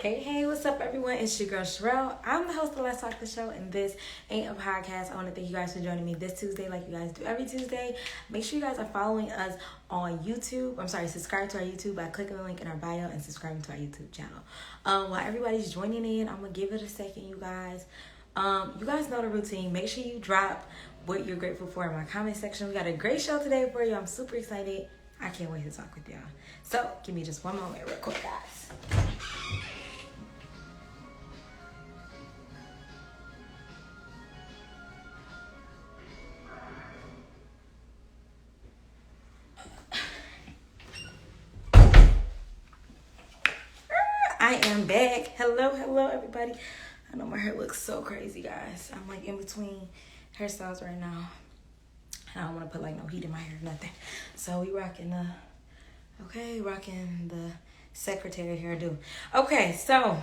Hey, what's up, everyone? It's your girl, Cherrell. I'm the host of Let's Talk the Show, and this ain't a podcast. I want to thank you guys for joining me this Tuesday like you guys do every Tuesday. Make sure you guys are following us on YouTube. Subscribe to our YouTube by clicking the link in our bio and subscribing to our YouTube channel. While everybody's joining in, I'm going to give it a second, you guys. You guys know the routine. Make sure you drop what you're grateful for in my comment section. We got a great show today for you. I'm super excited. I can't wait to talk with y'all. So, give me just one moment real quick, guys. I am back. Hello, everybody. I know my hair looks so crazy, guys. I'm like in between hairstyles right now. I don't want to put like no heat in my hair, nothing. So we rocking the secretary hairdo. Okay, so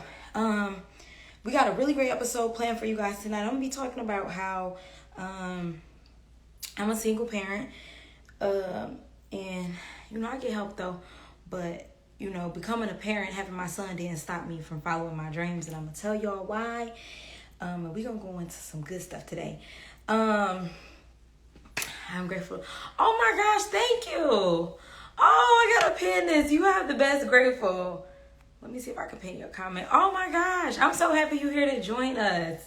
we got a really great episode planned for you guys tonight. I'm gonna be talking about how I'm a single parent, and I get help though, but becoming a parent, having my son didn't stop me from following my dreams, and I'm gonna tell y'all why. And we're gonna go into some good stuff today. I'm grateful. Oh my gosh, thank you. Oh, I gotta pin this. You have the best grateful. Let me see if I can pin your comment. Oh my gosh, I'm so happy you're here to join us.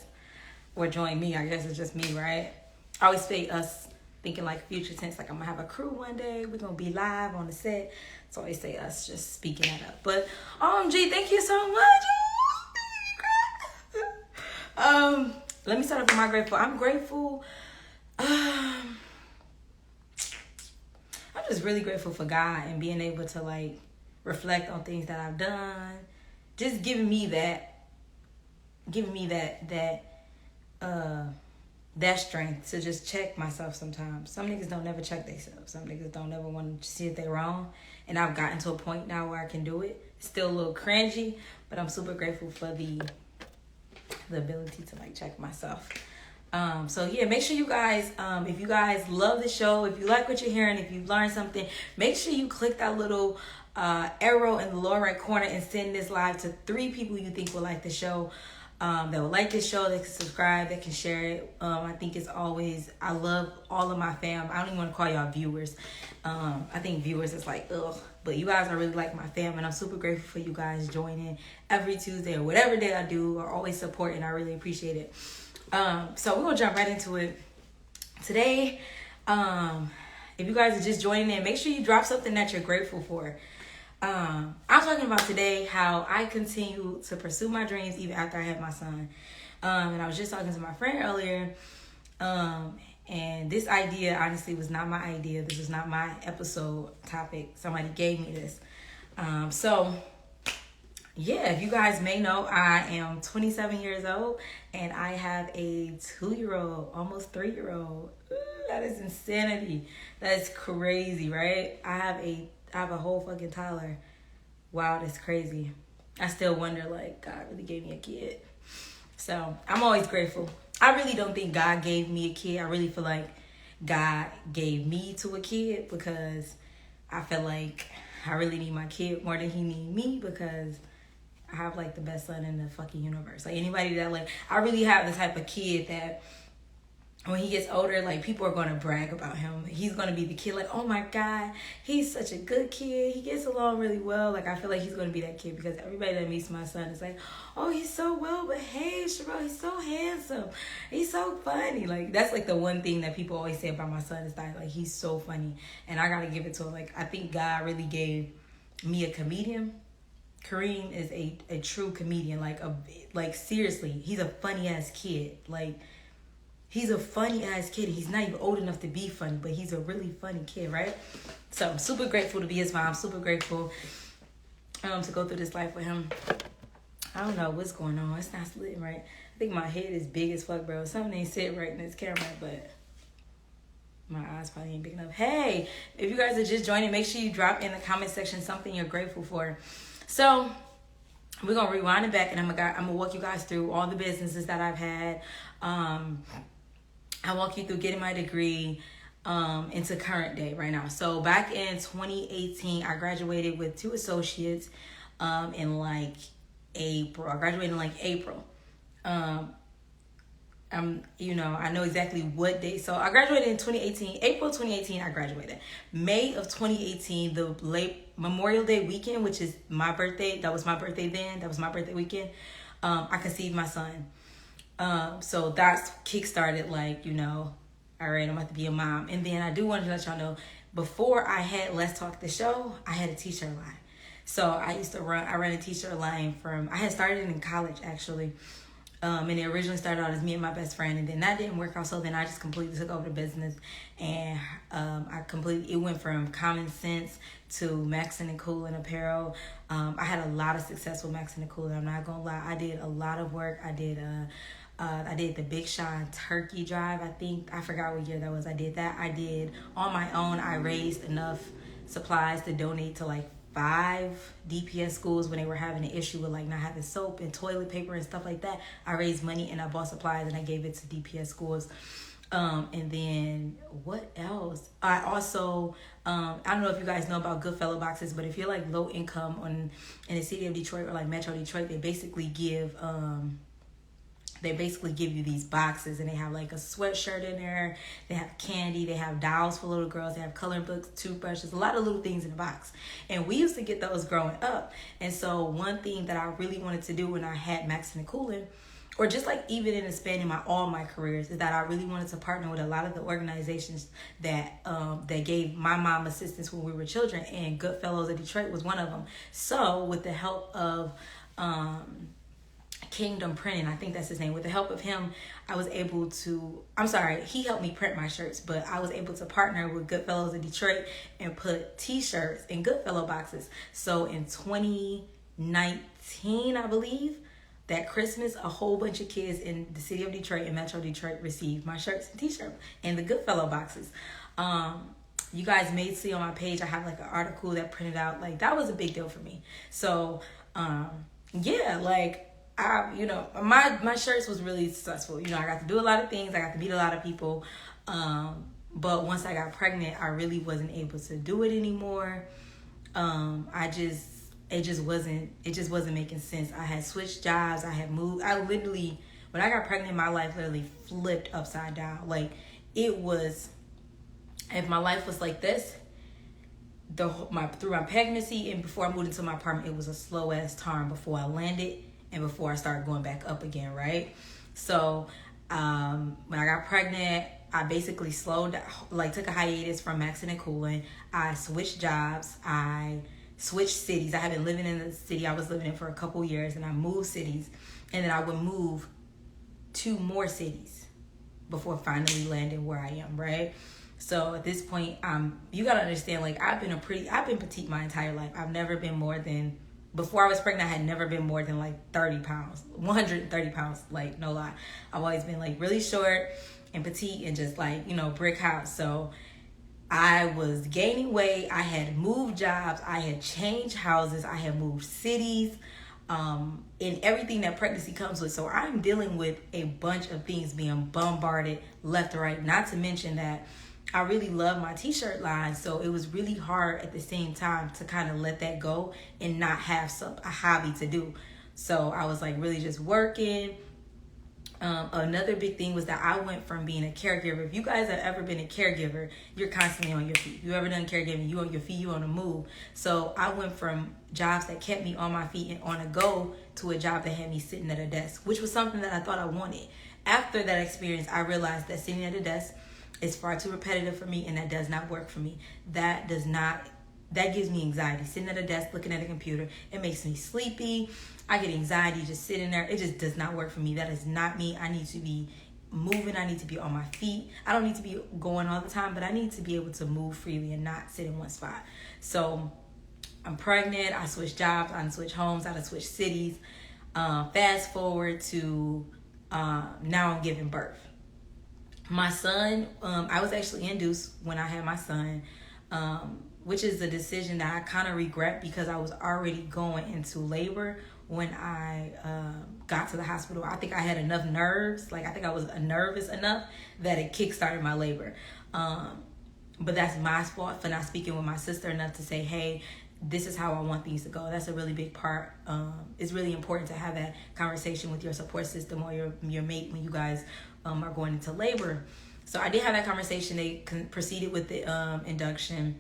Or join me, I guess it's just me, right? I always say us, thinking like future tense, like I'm gonna have a crew one day. We're gonna be live on the set. So I say us, just speaking that up. But OMG, thank you so much. Let me start off with my grateful. I'm grateful. I'm just really grateful for God and being able to like reflect on things that I've done. Just giving me that strength to just check myself sometimes. Some niggas don't never check themselves. Some niggas don't ever want to see if they're wrong. And I've gotten to a point now where I can do it. Still a little cringy, but I'm super grateful for the ability to like check myself. So yeah, make sure you guys, if you guys love the show, if you like what you're hearing, if you learned something, make sure you click that little arrow in the lower right corner and send this live to 3 people you think will like the show. That will like this show, that can subscribe, that can share it. I think it's always, I love all of my fam. I don't even want to call y'all viewers. I think viewers is like, ugh. But you guys are really like my fam, and I'm super grateful for you guys joining every Tuesday or whatever day I do, or always supporting. I really appreciate it. So we're going to jump right into it. Today, if you guys are just joining in, make sure you drop something that you're grateful for. I'm talking about today how I continue to pursue my dreams even after I had my son. And I was just talking to my friend earlier. And this idea honestly was not my idea. This was not my episode topic. Somebody gave me this. So yeah, if you guys may know, I am 27 years old and I have a 2-year-old, almost 3-year-old. Ooh, that is insanity. That is crazy, right? I have a whole fucking toddler. Wow, that's crazy. I still wonder, like, God really gave me a kid. So, I'm always grateful. I really don't think God gave me a kid. I really feel like God gave me to a kid because I feel like I really need my kid more than he need me because I have, like, the best son in the fucking universe. Like, anybody that, like, I really have the type of kid that when he gets older, like, people are going to brag about him. He's going to be the kid, like, oh my God, he's such a good kid. He gets along really well. Like, I feel like he's going to be that kid because everybody that meets my son is like, oh, he's so well behaved, Cherrell. He's so handsome. He's so funny. Like, that's, like, the one thing that people always say about my son is that, like, he's so funny. And I got to give it to him. Like, I think God really gave me a comedian. Kareem is a true comedian. Like, seriously, he's a funny-ass kid. Like, he's a funny-ass kid. He's not even old enough to be funny, but he's a really funny kid, right? So I'm super grateful to be his mom. Super grateful to go through this life with him. I don't know what's going on. It's not sitting right. I think my head is big as fuck, bro. Something ain't sitting right in this camera, but my eyes probably ain't big enough. Hey, if you guys are just joining, make sure you drop in the comment section something you're grateful for. So we're going to rewind it back, and I'm gonna walk you guys through all the businesses that I've had. I walk you through getting my degree into current day right now. So back in 2018, I graduated with 2 associates in like April. I graduated in like April. I know exactly what day. So I graduated in 2018. April 2018, I graduated. May of 2018, the late Memorial Day weekend, which is my birthday. That was my birthday then. That was my birthday weekend. I conceived my son. So that's kickstarted like, all right, I'm about to be a mom. And then I do want to let y'all know, before I had Let's Talk the Show, I had a t-shirt line. So I ran a t-shirt line I had started in college actually. And it originally started out as me and my best friend, and then that didn't work out. So then I just completely took over the business, and it went from Common Sense to Maxin and Coolin apparel. I had a lot of success with Maxin and Coolin. I'm not gonna lie, I did a lot of work. I did the Big Shine Turkey Drive. I forgot what year that was. I did that. I did on my own. I raised enough supplies to donate to like 5 DPS schools when they were having an issue with like not having soap and toilet paper and stuff like that. I raised money and I bought supplies and I gave it to DPS schools. And then what else? I also, I don't know if you guys know about Goodfellow boxes, but if you're like low income in the city of Detroit or like Metro Detroit, they basically give you these boxes, and they have like a sweatshirt in there. They have candy. They have dolls for little girls. They have coloring books, toothbrushes, a lot of little things in the box. And we used to get those growing up. And so one thing that I really wanted to do when I had Maxin and Coolin, or just like even in expanding all my careers, is that I really wanted to partner with a lot of the organizations that gave my mom assistance when we were children, and Goodfellows of Detroit was one of them. So with the help of Kingdom Printing, I think that's his name. With the help of him, he helped me print my shirts, but I was able to partner with Goodfellows of Detroit and put t-shirts in Goodfellow boxes. So in 2019, I believe, that Christmas, a whole bunch of kids in the city of Detroit and Metro Detroit received my shirts and t-shirts in the Goodfellow boxes. You guys may see on my page, I have like an article that printed out. Like, that was a big deal for me. So, my shirts was really successful. I got to do a lot of things. I got to meet a lot of people. But once I got pregnant, I really wasn't able to do it anymore. It just wasn't making sense. I had switched jobs. I had moved. When I got pregnant, my life literally flipped upside down. Like, it was, if my life was like this, through my pregnancy and before I moved into my apartment, it was a slow ass turn before I landed and before I started going back up again, right? So when I got pregnant, I basically slowed down, like took a hiatus from Maxin and Coolin. I switched jobs. I switched cities. I had been living in the city I was living in for a couple years, and I moved cities, and then I would move 2 more cities before finally landing where I am, right? So at this point, you gotta understand, like, I've been petite my entire life. I've never been more than, before I was pregnant, I had never been more than like 30 pounds, 130 pounds, like, no lie. I've always been like really short and petite and just like, brick house. So I was gaining weight. I had moved jobs. I had changed houses. I had moved cities, and everything that pregnancy comes with. So I'm dealing with a bunch of things being bombarded left and right, not to mention that I really love my t-shirt line, so it was really hard at the same time to kind of let that go and not have a hobby to do. So I was like really just working. Another big thing was that I went from being a caregiver. If you guys have ever been a caregiver, you're constantly on your feet. If you ever done caregiving, you on your feet, you on the move. So I went from jobs that kept me on my feet and on a go to a job that had me sitting at a desk, which was something that I thought I wanted. After that experience, I realized that sitting at a desk is far too repetitive for me, and that does not work for me. That gives me anxiety. Sitting at a desk, looking at a computer, it makes me sleepy. I get anxiety just sitting there. It just does not work for me. That is not me. I need to be moving. I need to be on my feet. I don't need to be going all the time, but I need to be able to move freely and not sit in one spot. So I'm pregnant. I switched jobs. I switched homes. I switched cities. Fast forward to now I'm giving birth. My son, I was actually induced when I had my son, which is a decision that I kind of regret because I was already going into labor when I got to the hospital. I think I had enough nerves. Like, I think I was nervous enough that it kickstarted my labor. But that's my fault for not speaking with my sister enough to say, hey, this is how I want things to go. That's a really big part. It's really important to have that conversation with your support system or your mate when you guys are going into labor. So I did have that conversation. They proceeded with the induction.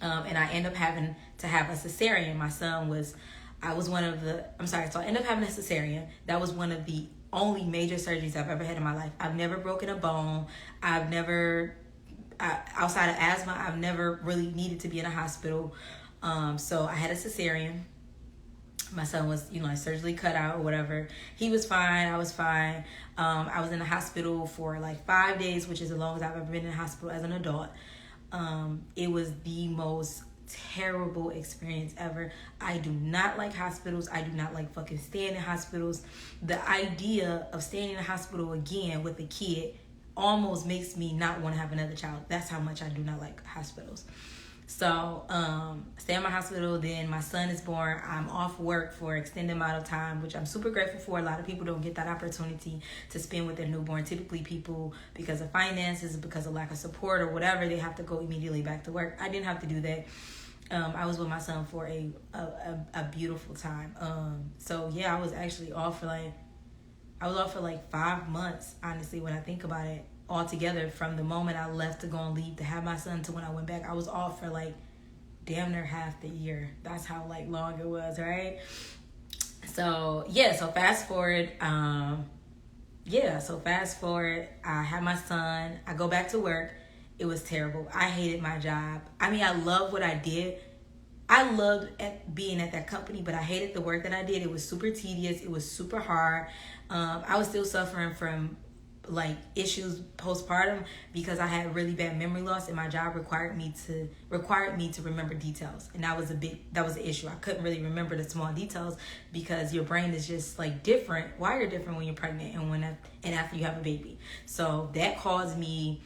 And I ended up having to have a cesarean. So I ended up having a cesarean. That was one of the only major surgeries I've ever had in my life. I've never broken a bone. Outside of asthma, I've never really needed to be in a hospital. So I had a cesarean. My son was, surgically cut out or whatever. He was fine. I was fine. I was in the hospital for like 5 days, which is the longest I've ever been in the hospital as an adult. It was the most terrible experience ever. I do not like hospitals. I do not like fucking staying in hospitals. The idea of staying in a hospital again with a kid almost makes me not want to have another child. That's how much I do not like hospitals. So, stay in my hospital. Then my son is born. I'm off work for an extended amount of time, which I'm super grateful for. A lot of people don't get that opportunity to spend with their newborn. Typically people, because of finances, because of lack of support or whatever, they have to go immediately back to work. I didn't have to do that. I was with my son for a beautiful time. So yeah, I was actually off for like 5 months, honestly, when I think about it. Altogether, from the moment I left to go on leave to have my son to when I went back, I was off for like damn near half the year. That's how like long it was, right? So yeah, so fast forward, I had my son, I go back to work. It was terrible. I hated my job. I mean, I loved what I did. I loved being at that company, but I hated the work that I did. It was super tedious. It was super hard. I was still suffering from like issues postpartum because I had really bad memory loss, and my job required me to remember details, and that was an issue. I couldn't really remember the small details because your brain is just like wired different when you're pregnant and after you have a baby. So that caused me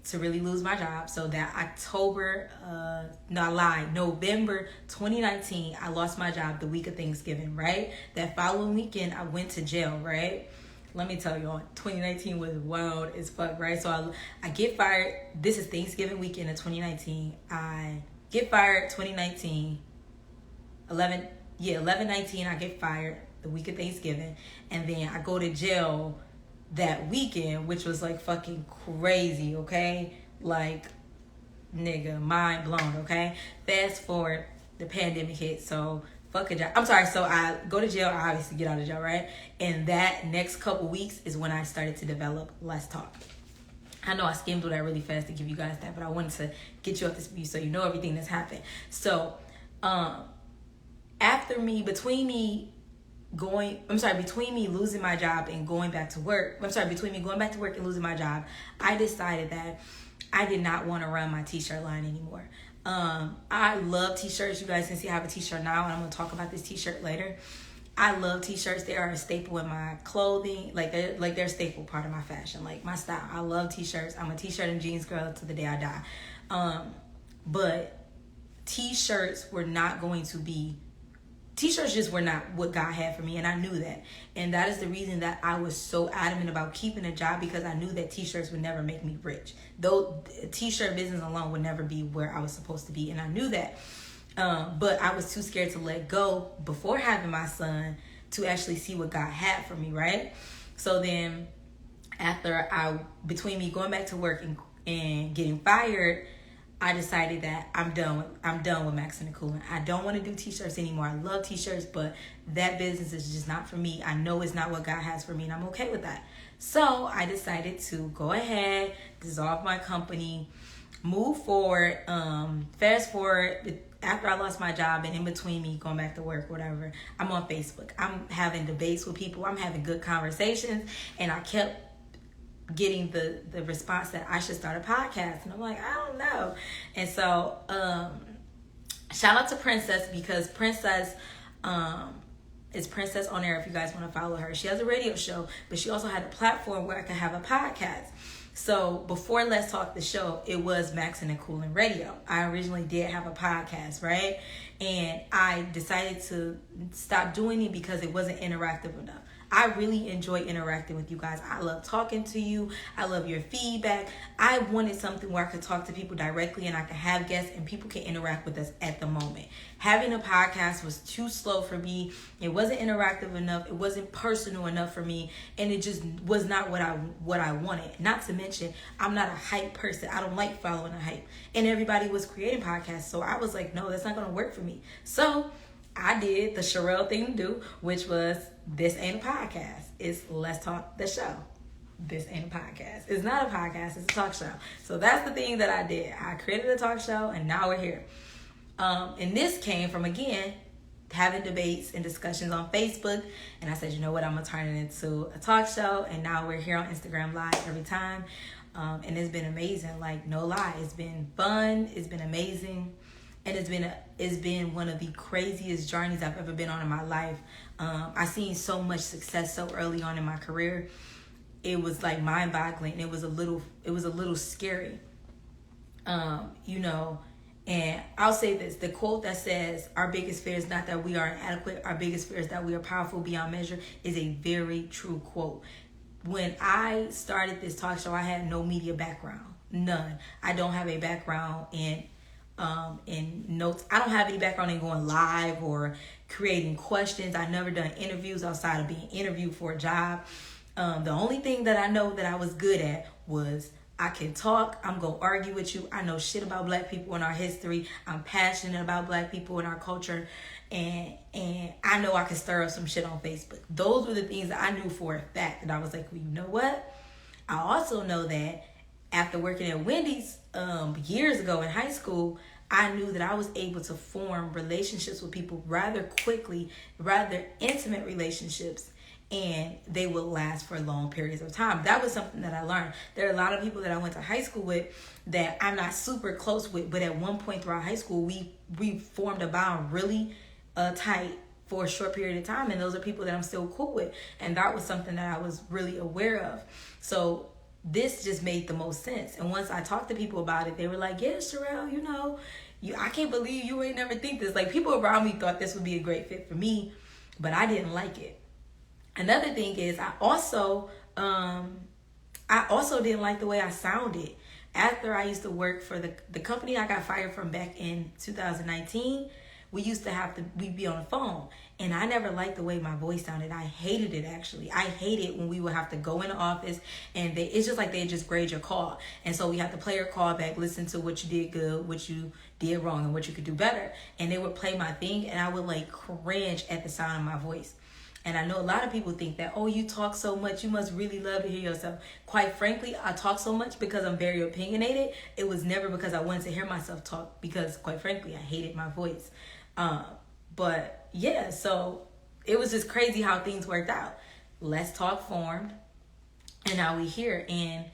to really lose my job. So that November 2019, I lost my job the week of Thanksgiving, right? That following weekend, I went to jail, right? Let me tell y'all, 2019 was wild as fuck, right? So I get fired. This is Thanksgiving weekend of 2019. I get fired 2019. 11/19, I get fired the week of Thanksgiving. And then I go to jail that weekend, which was like fucking crazy, okay? Like, nigga, mind blown, okay? Fast forward, the pandemic hit, so fuck a job. I'm sorry, so I go to jail, I obviously get out of jail, right? And that next couple weeks is when I started to develop Let's Talk. I know I skimmed through that really fast to give you guys that, but I wanted to get you up to speed so you know everything that's happened. So, between me losing my job and going back to work, between me going back to work and losing my job, I decided that I did not want to run my t-shirt line anymore. I love t-shirts. You guys can see I have a t-shirt now, and I'm going to talk about this t-shirt later. I love t-shirts. They are a staple in my clothing. They're a staple part of my fashion, like my style. I love t-shirts. I'm a t-shirt and jeans girl to the day I die. But t-shirts just were not what God had for me, and I knew that. And that is the reason that I was so adamant about keeping a job, because I knew that t-shirts would never make me rich. Though t-shirt business alone would never be where I was supposed to be, and I knew that. But I was too scared to let go before having my son to actually see what God had for me, right? So then between me going back to work and getting fired, I decided that I'm done with Maxing and Cooling. I don't want to do t-shirts anymore. I love t-shirts, but that business is just not for me. I know it's not what God has for me, and I'm okay with that. So I decided to go ahead, dissolve my company, move forward, fast forward. After I lost my job and in between me going back to work, whatever, I'm on Facebook. I'm having debates with people. I'm having good conversations, and I kept getting the response that I should start a podcast, and I'm like, I don't know. And so shout out to Princess, because Princess is Princess on Air if you guys want to follow her. She has a radio show, but she also had a platform where I could have a podcast. So before Let's Talk the show, it was Maxing and Cooling Radio. I originally did have a podcast, right? And I decided to stop doing it because it wasn't interactive enough. I really enjoy interacting with you guys. I love talking to you. I love your feedback. I wanted something where I could talk to people directly and I could have guests and people can interact with us at the moment. Having a podcast was too slow for me. It wasn't interactive enough. It wasn't personal enough for me. And it just was not what I wanted. Not to mention, I'm not a hype person. I don't like following a hype. And everybody was creating podcasts. So I was like, no, that's not going to work for me. So I did the Cherrell thing to do, which was, this ain't a podcast. It's Let's Talk the Show. This ain't a podcast. It's not a podcast. It's a talk show. So that's the thing that I did. I created a talk show, and now we're here. And this came from, again, having debates and discussions on Facebook. And I said, you know what? I'm going to turn it into a talk show. And now we're here on Instagram Live every time. And it's been amazing. Like, no lie. It's been fun. It's been amazing. And it's been one of the craziest journeys I've ever been on in my life. I seen so much success so early on in my career. It was like mind-boggling. It was a little scary. And I'll say this: the quote that says, "Our biggest fear is not that we are inadequate. Our biggest fear is that we are powerful beyond measure," is a very true quote. When I started this talk show, I had no media background, none. I don't have a background in notes. I don't have any background in going live or creating questions. I've never done interviews outside of being interviewed for a job. The only thing that I know that I was good at was I can talk. I'm going to argue with you. I know shit about Black people and our history. I'm passionate about Black people and our culture. And I know I can stir up some shit on Facebook. Those were the things that I knew for a fact. And I was like, well, you know what? I also know that after working at Wendy's years ago in high school, I knew that I was able to form relationships with people rather quickly, rather intimate relationships, and they will last for long periods of time. That was something that I learned. There are a lot of people that I went to high school with that I'm not super close with, but at one point throughout high school, we formed a bond really tight for a short period of time, and those are people that I'm still cool with, and that was something that I was really aware of. So this just made the most sense. And once I talked to people about it, they were like, yeah, Cherrell, I can't believe you ain't never think this. Like, people around me thought this would be a great fit for me, but I didn't like it. Another thing is I also didn't like the way I sounded. After I used to work for the company I got fired from back in 2019, we'd be on the phone. And I never liked the way my voice sounded. I hated it, actually. I hated when we would have to go in the office and it's just like they just grade your call. And so we have to play your call back, listen to what you did good, what you did wrong, and what you could do better. And they would play my thing and I would like cringe at the sound of my voice. And I know a lot of people think that, oh, you talk so much, you must really love to hear yourself. Quite frankly, I talk so much because I'm very opinionated. It was never because I wanted to hear myself talk, because quite frankly, I hated my voice. But yeah, so it was just crazy how things worked out. Let's Talk formed, and now we here. And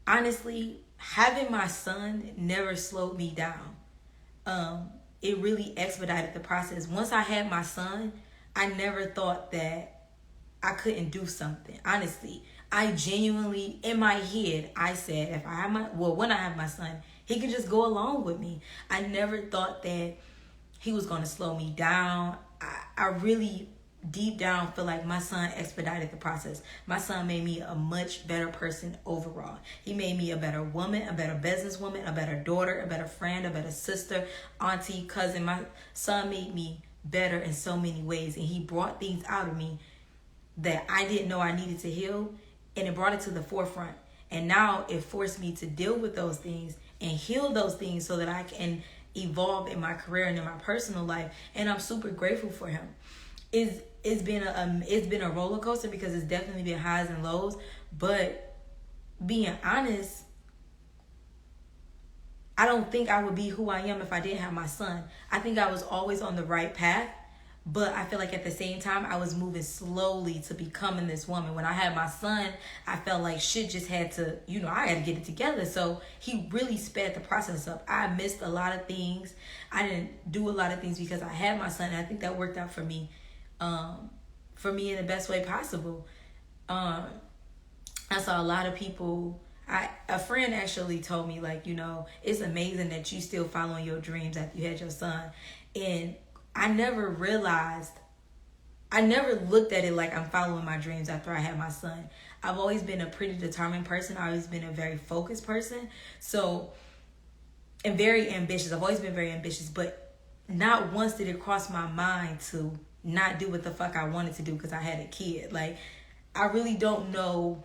honestly, having my son never slowed me down. It really expedited the process. Once I had my son, I never thought that I couldn't do something. Honestly, I genuinely, in my head, I said, when I have my son, he could just go along with me. I never thought that he was going to slow me down. I really, deep down, feel like my son expedited the process. My son made me a much better person overall. He made me a better woman, a better businesswoman, a better daughter, a better friend, a better sister, auntie, cousin. My son made me better in so many ways, and he brought things out of me that I didn't know I needed to heal, and it brought it to the forefront. And now it forced me to deal with those things and heal those things so that I can evolve in my career and in my personal life. And I'm super grateful for him. It's been a roller coaster because it's definitely been highs and lows, but being honest, I don't think I would be who I am if I didn't have my son. I think I was always on the right path, but I feel like at the same time, I was moving slowly to becoming this woman. When I had my son, I felt like shit just had to, I had to get it together. So he really sped the process up. I missed a lot of things. I didn't do a lot of things because I had my son. And I think that worked out for me in the best way possible. I saw a lot of people. A friend actually told me, like, it's amazing that you still following your dreams after you had your son. And I never realized, I never looked at it like I'm following my dreams after I had my son. I've always been a pretty determined person. I've always been a very focused person. So, and very ambitious. I've always been very ambitious, but not once did it cross my mind to not do what the fuck I wanted to do because I had a kid. Like, I really don't know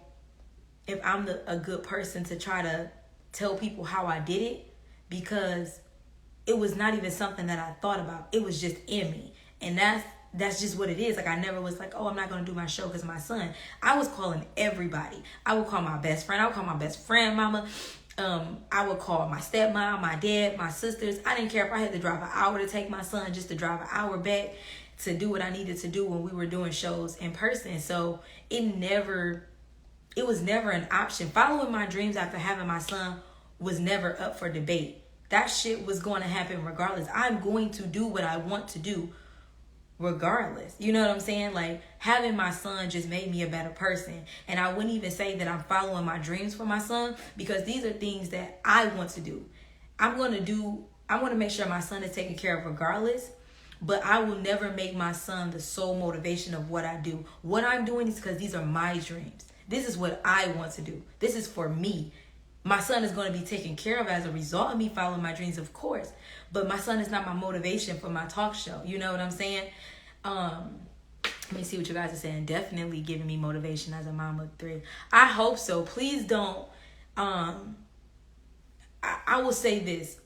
if I'm a good person to try to tell people how I did it, because it was not even something that I thought about. It was just in me. And that's just what it is. Like, I never was like, oh, I'm not going to do my show because of my son. I was calling everybody. I would call my best friend. I would call my best friend mama. I would call my stepmom, my dad, my sisters. I didn't care if I had to drive an hour to take my son, just to drive an hour back to do what I needed to do when we were doing shows in person. So it was never an option. Following my dreams after having my son was never up for debate. That shit was going to happen regardless. I'm going to do what I want to do regardless. You know what I'm saying? Like, having my son just made me a better person. And I wouldn't even say that I'm following my dreams for my son, because these are things that I want to do. I want to make sure my son is taken care of regardless, but I will never make my son the sole motivation of what I do. What I'm doing is because these are my dreams. This is what I want to do. This is for me. My son is going to be taken care of as a result of me following my dreams, of course. But my son is not my motivation for my talk show. You know what I'm saying? Let me see what you guys are saying. Definitely giving me motivation as a mom of 3. I hope so. Please don't. I will say this.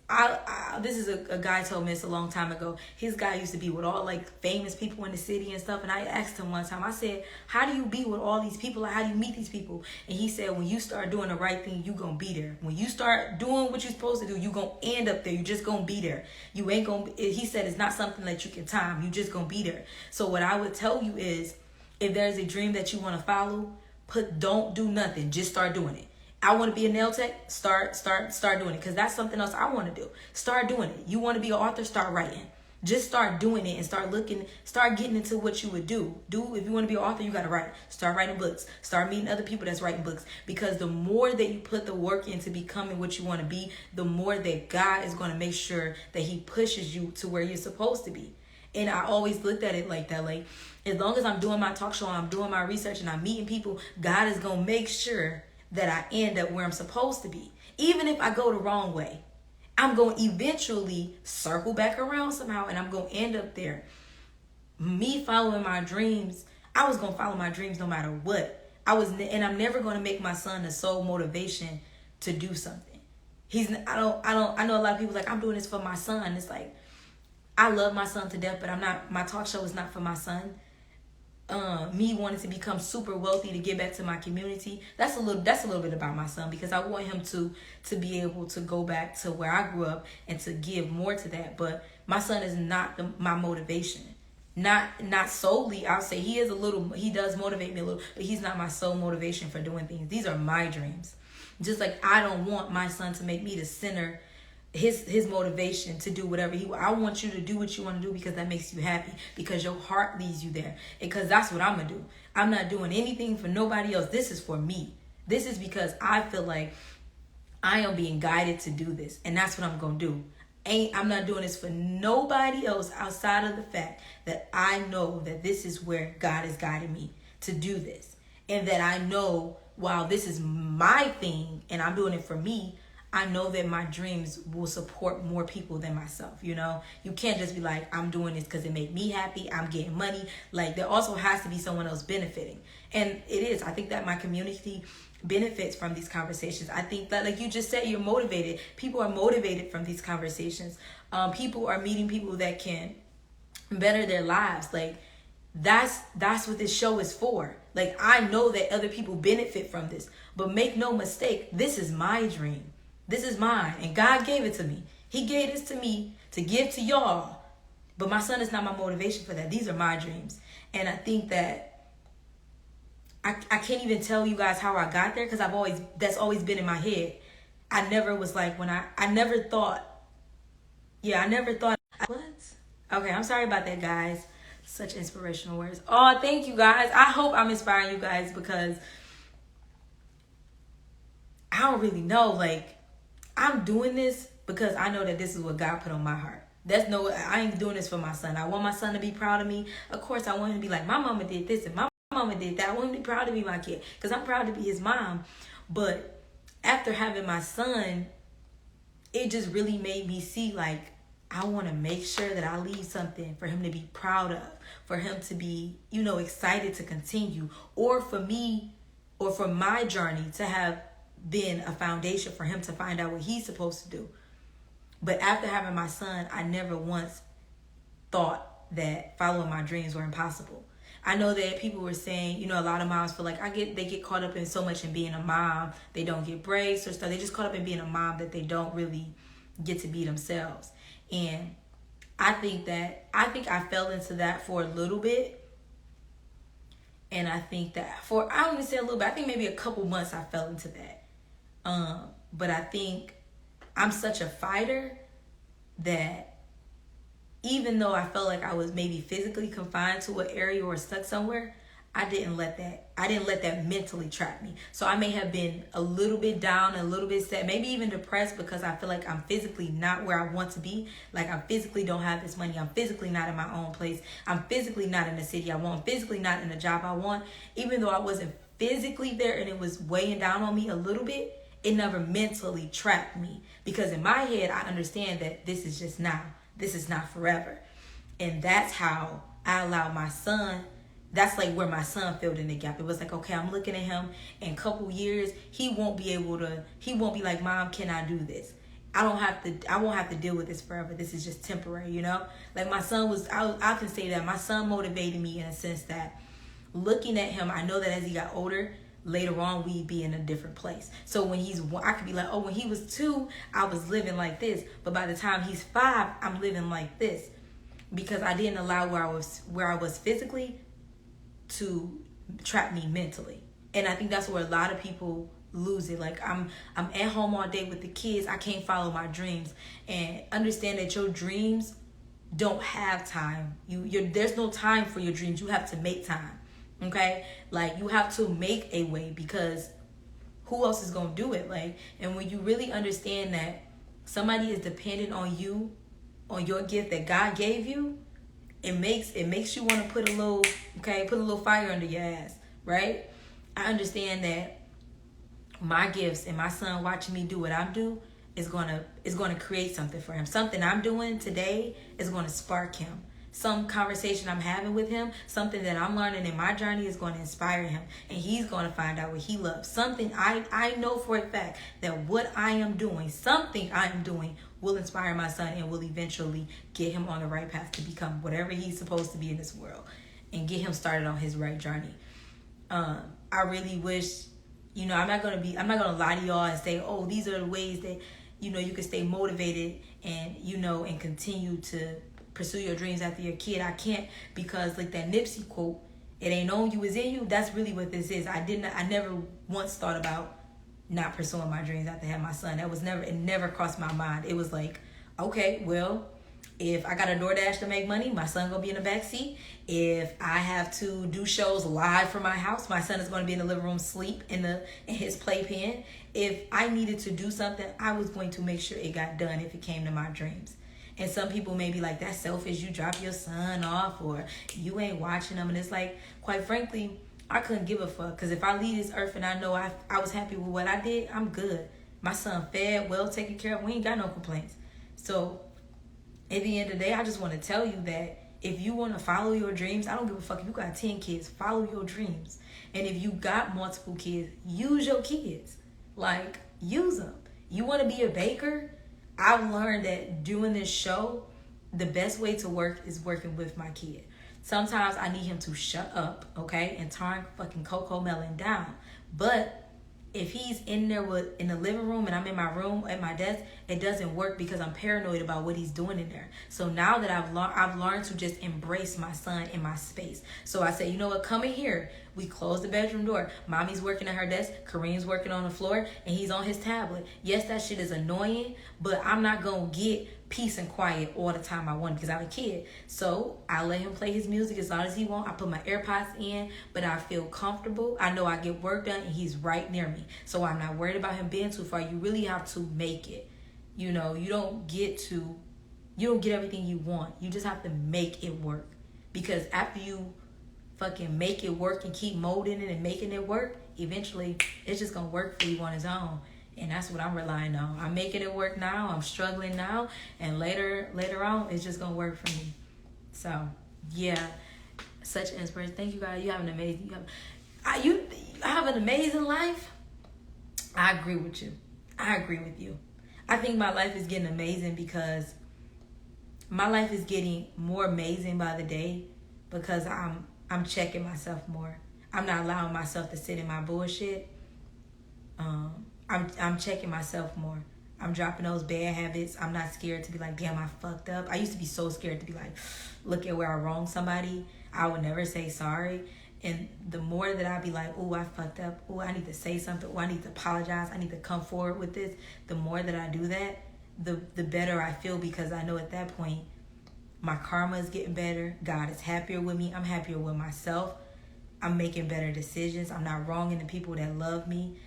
This is a guy told me this a long time ago. His guy used to be with all like famous people in the city and stuff. And I asked him one time, I said, how do you be with all these people? How do you meet these people? And he said, when you start doing the right thing, you gonna be there. When you start doing what you're supposed to do, you gonna end up there. You just gonna be there. You ain't gonna, he said, it's not something that you can time. You just gonna be there. So what I would tell you is, if there's a dream that you want to follow, don't do nothing. Just start doing it. I want to be a nail tech. Start doing it, because that's something else I want to do. Start doing it. You want to be an author? Start writing. Just start doing it and start getting into what you would do. If you want to be an author, you got to write. Start writing books. Start meeting other people that's writing books, because the more that you put the work into becoming what you want to be, the more that God is going to make sure that he pushes you to where you're supposed to be. And I always looked at it like that. Like, as long as I'm doing my talk show, I'm doing my research, and I'm meeting people, God is going to make sure that I end up where I'm supposed to be. Even if I go the wrong way, I'm going to eventually circle back around somehow, and I'm going to end up there. Me following my dreams, I was going to follow my dreams no matter what. And I'm never going to make my son the sole motivation to do something. I know a lot of people like, I'm doing this for my son. It's like, I love my son to death, but my talk show is not for my son. Me wanting to become super wealthy to give back to my community, that's a little bit about my son, because I want him to be able to go back to where I grew up and to give more to that. But my son is not my motivation. Not solely. I'll say he does motivate me a little, but he's not my sole motivation for doing things. These are my dreams. Just like I don't want my son to make me the center, his motivation to do whatever I want you to do what you want to do, because that makes you happy, because your heart leads you there. Because that's what I'm gonna do. I'm not doing anything for nobody else. This is for me. This is because I feel like I am being guided to do this, and that's what I'm gonna do. I'm not doing this for nobody else outside of the fact that I know that this is where God is guiding me to do this, and that I know, while this is my thing and I'm doing it for me, I know that my dreams will support more people than myself. You know, you can't just be like, I'm doing this because it made me happy, I'm getting money. Like, there also has to be someone else benefiting. And it is. I think that my community benefits from these conversations. I think that, like you just said, you're motivated. People are motivated from these conversations. People are meeting people that can better their lives. Like, that's what this show is for. Like, I know that other people benefit from this, but make no mistake, this is my dream. This is mine, and God gave it to me. He gave this to me to give to y'all. But my son is not my motivation for that. These are my dreams. And I think that I can't even tell you guys how I got there, because that's always been in my head. I never was like, I never thought. What? Okay, I'm sorry about that, guys. Such inspirational words. Oh, thank you, guys. I hope I'm inspiring you guys, because I don't really know, like, I'm doing this because I know that this is what God put on my heart. I ain't doing this for my son. I want my son to be proud of me. Of course, I want him to be like, my mama did this and my mama did that. I want him to be proud to be my kid because I'm proud to be his mom. But after having my son, it just really made me see, like, I want to make sure that I leave something for him to be proud of, for him to be, excited to continue, or for me, or for my journey to have been a foundation for him to find out what he's supposed to do. But after having my son, I never once thought that following my dreams were impossible. I know that people were saying, a lot of moms feel like they get caught up in so much in being a mom, they don't get breaks or stuff. They just caught up in being a mom that they don't really get to be themselves. And I think I fell into that for a little bit. And I think that I don't even say a little bit, I think maybe a couple months I fell into that. But I think I'm such a fighter that even though I felt like I was maybe physically confined to an area or stuck somewhere, I didn't let that mentally trap me. So I may have been a little bit down, a little bit sad, maybe even depressed because I feel like I'm physically not where I want to be. Like I physically don't have this money. I'm physically not in my own place. I'm physically not in the city I want. I'm physically not in the job I want. Even though I wasn't physically there and it was weighing down on me a little bit, it never mentally trapped me. Because in my head, I understand that this is just now. This is not forever. And that's how I allowed my son, that's like where my son filled in the gap. It was like, okay, I'm looking at him in a couple years. He won't be like, Mom, can I do this? I won't have to deal with this forever. This is just temporary, Like my son I can say that my son motivated me in a sense that looking at him, I know that as he got older, later on we'd be in a different place. So I could be like, when he was 2, I was living like this. But by the time he's 5, I'm living like this. Because I didn't allow where I was physically to trap me mentally. And I think that's where a lot of people lose it. Like I'm at home all day with the kids. I can't follow my dreams. And understand that your dreams don't have time. There's no time for your dreams. You have to make time. Okay, like you have to make a way because who else is gonna do it? Like, and when you really understand that somebody is dependent on you, on your gift that God gave you, it makes you want to put a little fire under your ass, right? I understand that my gifts and my son watching me do what I do is gonna create something for him. Something I'm doing today is gonna spark him. Some conversation I'm having with him, something that I'm learning in my journey is going to inspire him. And he's going to find out what he loves. Something I know for a fact that what I am doing, something I am doing will inspire my son and will eventually get him on the right path to become whatever he's supposed to be in this world and get him started on his right journey. I really wish, I'm not going to lie to y'all and say, these are the ways that, you can stay motivated and, and continue to pursue your dreams after your kid. I can't, because like that Nipsey quote, it ain't on you, it's in you. That's really what this is. I never once thought about not pursuing my dreams after having my son. It never crossed my mind. It was like, okay, well, if I got a DoorDash to make money, my son gonna be in the back seat. If I have to do shows live from my house, my son is gonna be in the living room sleep in his playpen. If I needed to do something, I was going to make sure it got done if it came to my dreams. And some people may be like, that's selfish, you drop your son off or you ain't watching them. And it's like, quite frankly, I couldn't give a fuck. Because if I leave this earth and I know I was happy with what I did, I'm good. My son fed, well taken care of. We ain't got no complaints. So at the end of the day, I just want to tell you that if you want to follow your dreams, I don't give a fuck if you got 10 kids, follow your dreams. And if you got multiple kids, use your kids. Like, use them. You want to be a baker? I've learned that doing this show, the best way to work is working with my kid. Sometimes I need him to shut up, okay, and turn fucking Coco Melon down. But if he's in there in the living room and I'm in my room at my desk, it doesn't work because I'm paranoid about what he's doing in there. So now that I've learned to just embrace my son in my space. So I say, you know what, come in here. We close the bedroom door. Mommy's working at her desk. Kareem's working on the floor and he's on his tablet. Yes, that shit is annoying, but I'm not going to get peace and quiet all the time I want because I'm a kid. So I let him play his music as loud as he wants. I put my AirPods in, but I feel comfortable. I know I get work done and he's right near me. So I'm not worried about him being too far. You really have to make it. You don't get to You don't get everything you want. You just have to make it work. Because after you fucking make it work and keep molding it and making it work, eventually it's just gonna work for you on its own. And that's what I'm relying on. I'm making it work now. I'm struggling now, and later on, it's just gonna work for me. So yeah, such inspiration. Thank you guys. You have an amazing. You have an amazing life. I agree with you. I agree with you. I think my life is getting amazing because my life is getting more amazing by the day because I'm checking myself more. I'm not allowing myself to sit in my bullshit. I'm checking myself more. I'm dropping those bad habits. I'm not scared to be like, damn, I fucked up. I used to be so scared to be like, look at where I wronged somebody. I would never say sorry. And the more that I be like, oh, I fucked up. Oh, I need to say something. Oh, I need to apologize. I need to come forward with this. The more that I do that, the better I feel, because I know at that point, my karma is getting better. God is happier with me. I'm happier with myself. I'm making better decisions. I'm not wronging the people that love me.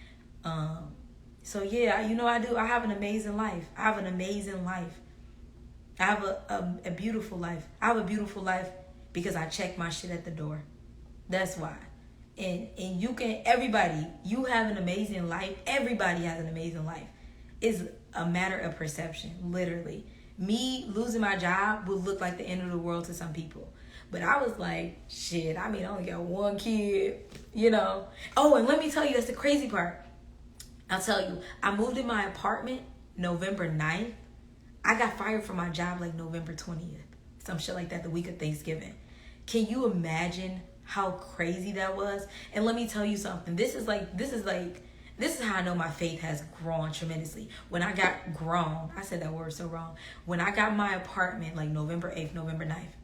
So yeah, I do. I have an amazing life. I have an amazing life. I have a beautiful life. I have a beautiful life because I check my shit at the door. That's why. And you can, everybody, you have an amazing life. Everybody has an amazing life. It's a matter of perception, literally. Me losing my job would look like the end of the world to some people. But I was like, shit, I only got one kid, Oh, and let me tell you, that's the crazy part. I'll tell you, I moved in my apartment November 9th. I got fired from my job like November 20th. Some shit like that, the week of Thanksgiving. Can you imagine how crazy that was? And let me tell you something. This is how I know my faith has grown tremendously. When I got grown, I said that word so wrong. When I got my apartment, like November 8th, November 9th,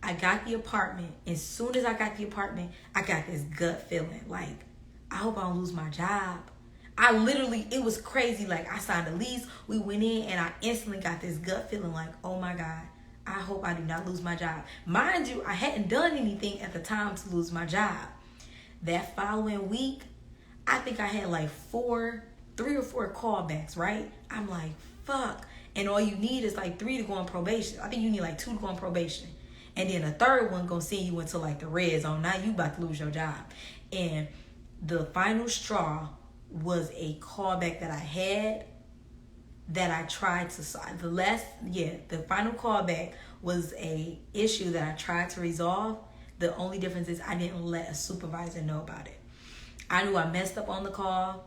I got the apartment. As soon as I got the apartment, I got this gut feeling. Like, I hope I don't lose my job. It was crazy. Like, I signed a lease. We went in and I instantly got this gut feeling like, oh my God, I hope I do not lose my job. Mind you, I hadn't done anything at the time to lose my job. That following week, I think I had like 3 or 4 callbacks, right? I'm like, fuck. And all you need is like 3 to go on probation. I think you need like 2 to go on probation. And then a third one gonna send you into like the red zone. Now you about to lose your job. And the final straw was a callback that I had that I tried to solve. The final callback was a issue that I tried to resolve. The only difference is I didn't let a supervisor know about it. I knew I messed up on the call.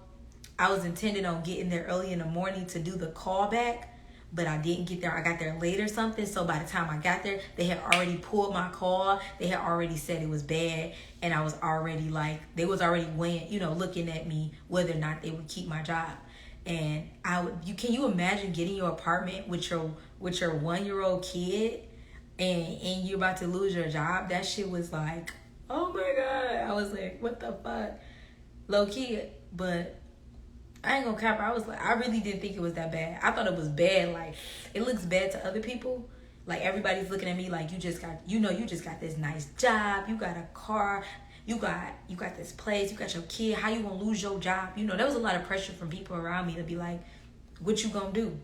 I was intended on getting there early in the morning to do the callback, but I didn't get there. I got there late or something. So by the time I got there, they had already pulled my call. They had already said it was bad. And I was already they was already weighing, looking at me whether or not they would keep my job. And can you imagine getting your apartment with your 1-year-old kid and you're about to lose your job? That shit was like, oh my God. I was like, what the fuck? Low key, but I ain't gonna cap. I really didn't think it was that bad. I thought it was bad. Like, it looks bad to other people. Like, everybody's looking at me like you just got this nice job. You got a car. You got this place. You got your kid. How you gonna lose your job? There was a lot of pressure from people around me to be like, what you gonna do?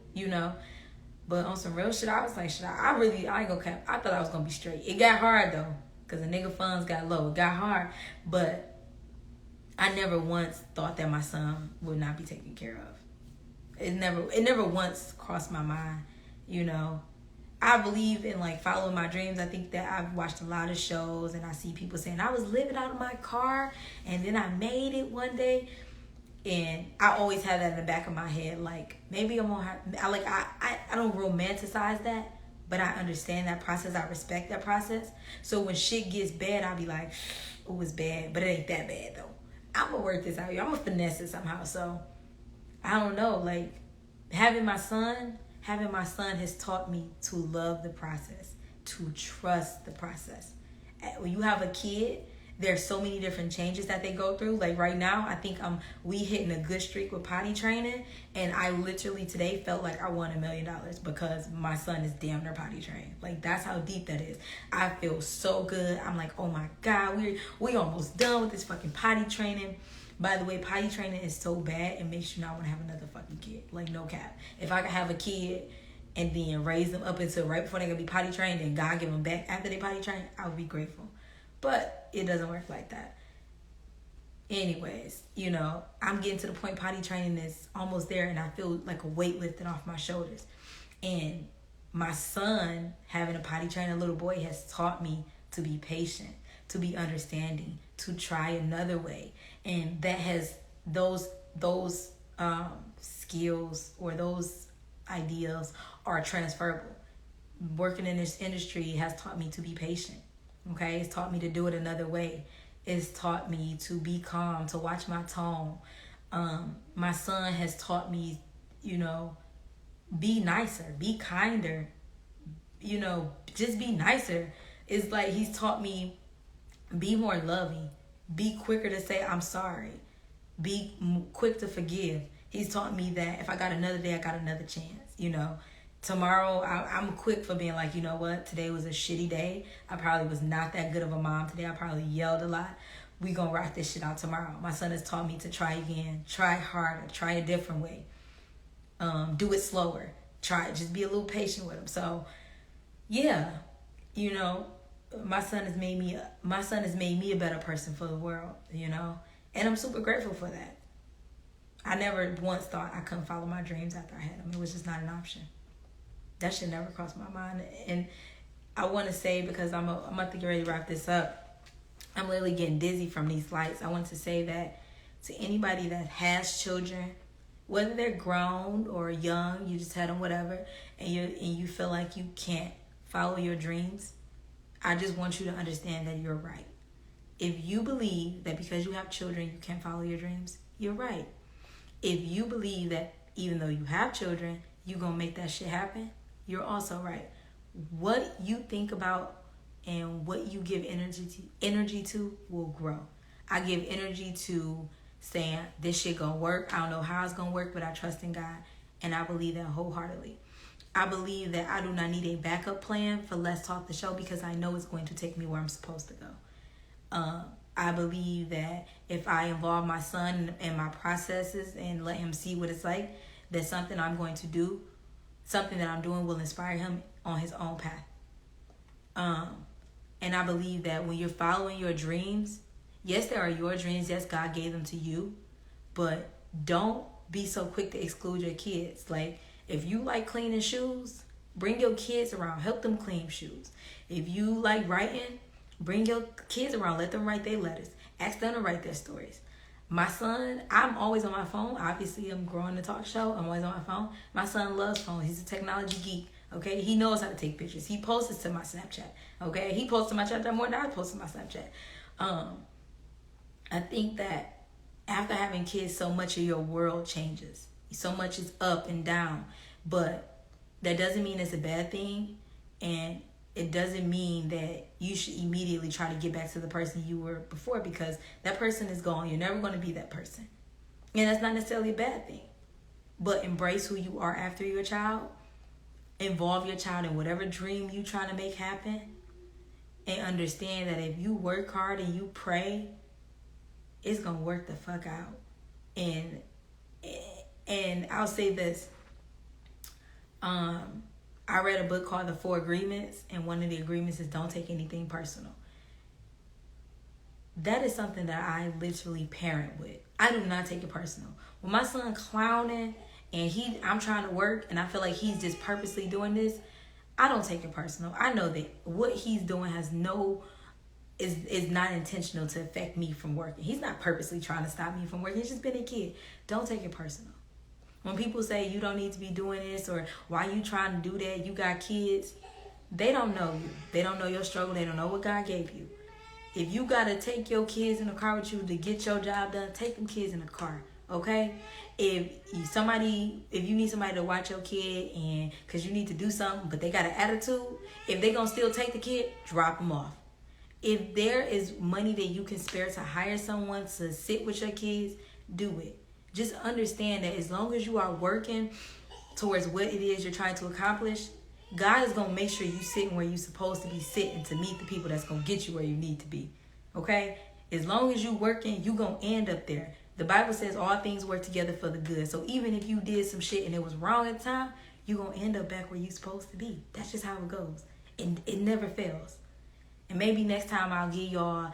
But on some real shit, I was like, I ain't gonna cap. I thought I was gonna be straight. It got hard though, cause the nigga funds got low. It got hard, but I never once thought that my son would not be taken care of. It never once crossed my mind, I believe in following my dreams. I think that I've watched a lot of shows and I see people saying I was living out of my car and then I made it one day. And I always have that in the back of my head. Like, maybe I'm gonna I don't romanticize that, but I understand that process. I respect that process. So when shit gets bad, I'll be like, oh, it's bad, but it ain't that bad though. I'm gonna work this out. I'm gonna finesse it somehow. So I don't know. Having my son has taught me to love the process, to trust the process. When you have a kid, there's so many different changes that they go through. Like right now, I think we hitting a good streak with potty training, and I literally today felt like I won $1 million because my son is damn near potty trained. Like, that's how deep that is. I feel so good. I'm like, oh my God, we almost done with this fucking potty training. By the way, potty training is so bad, it makes you not want to have another fucking kid. Like, no cap. If I could have a kid and then raise them up until right before they're going to be potty trained and God give them back after they potty trained, I would be grateful. But it doesn't work like that. Anyways, you know, I'm getting to the point potty training is almost there, and I feel like a weight lifted off my shoulders. And my son, having a potty trainer little boy, has taught me to be patient, to be understanding, to try another way. And that has those skills or those ideals are transferable. Working in this industry has taught me to be patient. Okay, it's taught me to do it another way. It's taught me to be calm, to watch my tone. My son has taught me, you know, be nicer, be kinder, you know, just be nicer. It's like he's taught me be more loving, be quicker to say I'm sorry, be quick to forgive. He's taught me that if I got another day, I got another chance, you know. Tomorrow, I'm quick for being like, you know what, today was a shitty day. I probably was not that good of a mom today. I probably yelled a lot. We gonna rock this shit out tomorrow. My son has taught me to try again, try harder, try a different way. Do it slower. Try it. Just be a little patient with him. So, yeah, you know, my son has made me a better person for the world, you know, and I'm super grateful for that. I never once thought I couldn't follow my dreams after I had them. It was just not an option. That shit never crossed my mind. And I want to say, because I'm about to get ready to wrap this up, I'm literally getting dizzy from these lights. I want to say that to anybody that has children, whether they're grown or young, you just had them, whatever, and you feel like you can't follow your dreams, I just want you to understand that you're right. If you believe that because you have children you can't follow your dreams, you're right. If you believe that even though you have children, you're going to make that shit happen, you're also right. What you think about and what you give energy to will grow. I give energy to saying this shit gonna work. I don't know how it's gonna work, but I trust in God, and I believe that wholeheartedly. I believe that I do not need a backup plan for Let's Talk the Show because I know it's going to take me where I'm supposed to go. I believe that if I involve my son in my processes and let him see what it's like, that something I'm going to do, something that I'm doing will inspire him on his own path. And I believe that when you're following your dreams, yes, there are your dreams. Yes, God gave them to you. But don't be so quick to exclude your kids. Like, if you like cleaning shoes, bring your kids around. Help them clean shoes. If you like writing, bring your kids around. Let them write their letters. Ask them to write their stories. My son, I'm always on my phone. Obviously, I'm growing the talk show. I'm always on my phone. My son loves phones. He's a technology geek. Okay, he knows how to take pictures. He posts it to my Snapchat. Okay, he posts to my Snapchat more than I post to my Snapchat. I think that after having kids, so much of your world changes. So much is up and down, but that doesn't mean it's a bad thing, and it doesn't mean that you should immediately try to get back to the person you were before, because that person is gone. You're never going to be that person, and that's not necessarily a bad thing. But embrace who you are after your child. Involve your child in whatever dream you're trying to make happen, and understand that if you work hard and you pray, it's gonna work the fuck out. And I'll say this. I read a book called The 4 Agreements, and one of the agreements is don't take anything personal. That is something that I literally parent with. I do not take it personal. When my son clowning and I'm trying to work and I feel like he's just purposely doing this, I don't take it personal. I know that what he's doing is not intentional to affect me from working. He's not purposely trying to stop me from working. He's just been a kid. Don't take it personal. When people say you don't need to be doing this, or why you trying to do that, you got kids, they don't know you. They don't know your struggle. They don't know what God gave you. If you got to take your kids in the car with you to get your job done, take them kids in the car, okay? If you need somebody to watch your kid and because you need to do something, but they got an attitude, if they going to still take the kid, drop them off. If there is money that you can spare to hire someone to sit with your kids, do it. Just understand that as long as you are working towards what it is you're trying to accomplish, God is going to make sure you sitting where you're supposed to be sitting to meet the people that's going to get you where you need to be. Okay? As long as you working, you going to end up there. The Bible says all things work together for the good. So even if you did some shit and it was wrong at the time, you're going to end up back where you're supposed to be. That's just how it goes. It never fails. And maybe next time I'll give y'all,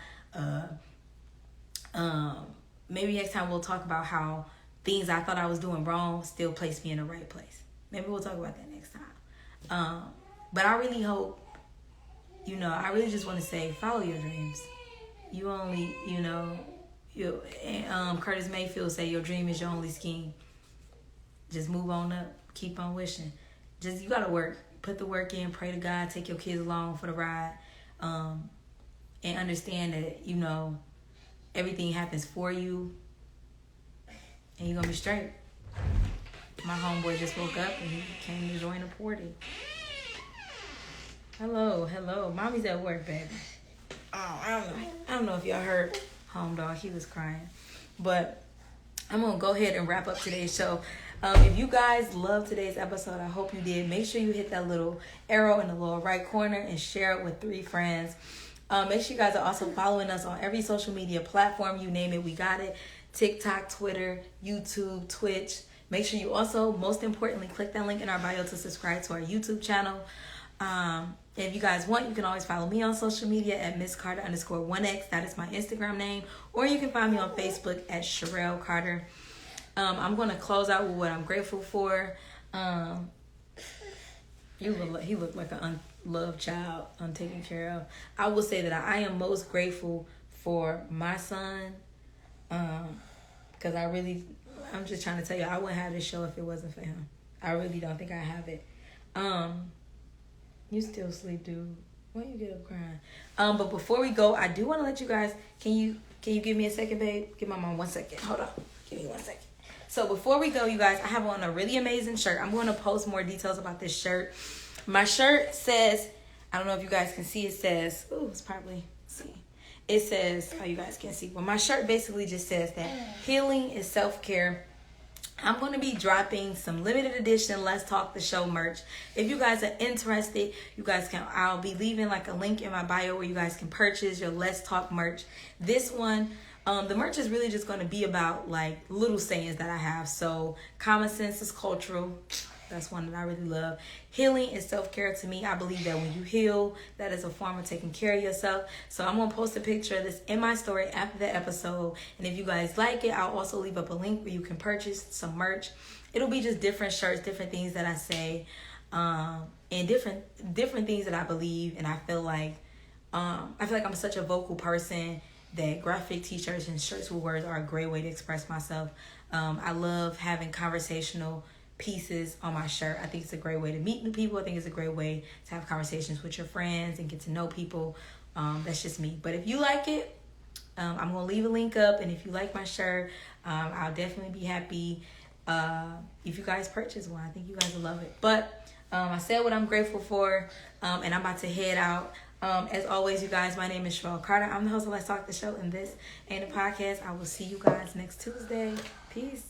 maybe next time we'll talk about how things I thought I was doing wrong still placed me in the right place. Maybe we'll talk about that next time. But I really hope, I really just want to say, follow your dreams. You only, Curtis Mayfield say your dream is your only scheme. Just move on up. Keep on wishing. You got to work. Put the work in. Pray to God. Take your kids along for the ride. And understand that, everything happens for you. And you're going to be straight. My homeboy just woke up and he came to join the party. Hello. Mommy's at work, baby. Oh, I don't know if y'all heard home dog. He was crying. But I'm going to go ahead and wrap up today's show. If you guys love today's episode, I hope you did. Make sure you hit that little arrow in the lower right corner and share it with 3 friends. Make sure you guys are also following us on every social media platform. You name it, we got it. TikTok, Twitter, YouTube, Twitch. Make sure you also, most importantly, click that link in our bio to subscribe to our YouTube channel. If you guys want, you can always follow me on social media at MissCarter_1X. That is my Instagram name. Or you can find me on Facebook at CherrellCarter. I'm going to close out with what I'm grateful for. He looked like an unloved child, untaken care of. I will say that I am most grateful for my son. Because I'm just trying to tell you, I wouldn't have this show if it wasn't for him. I really don't think I have it. You still sleep, dude. Why you get up crying? But before we go, I do want to let you guys, can you give me a second, babe? Give my mom 1 second. Hold on. Give me 1 second. So before we go, you guys, I have on a really amazing shirt. I'm going to post more details about this shirt. My shirt says, I don't know if you guys can see, it says, it's probably, see. It says, you guys can't see. Well, my shirt basically just says that healing is self-care. I'm going to be dropping some limited edition Let's Talk the Show merch. If you guys are interested, I'll be leaving like a link in my bio where you guys can purchase your Let's Talk merch. This one, the merch is really just going to be about like little sayings that I have. So common sense is cultural. That's one that I really love. Healing is self-care to me. I believe that when you heal, that is a form of taking care of yourself. So I'm going to post a picture of this in my story after the episode. And if you guys like it, I'll also leave up a link where you can purchase some merch. It'll be just different shirts, different things that I say, and different things that I believe. And I feel like I'm such a vocal person that graphic t-shirts and shirts with words are a great way to express myself. I love having conversational pieces on my shirt. I think it's a great way to meet new people. I think it's a great way to have conversations with your friends and get to know people. That's just me. But if you like it, I'm going to leave a link up. And if you like my shirt, I'll definitely be happy if you guys purchase one. I think you guys will love it. But I said what I'm grateful for, and I'm about to head out. As always, you guys, my name is Cherrell Carter. I'm the host of Let's Talk the Show, and this ain't a podcast. I will see you guys next Tuesday. Peace.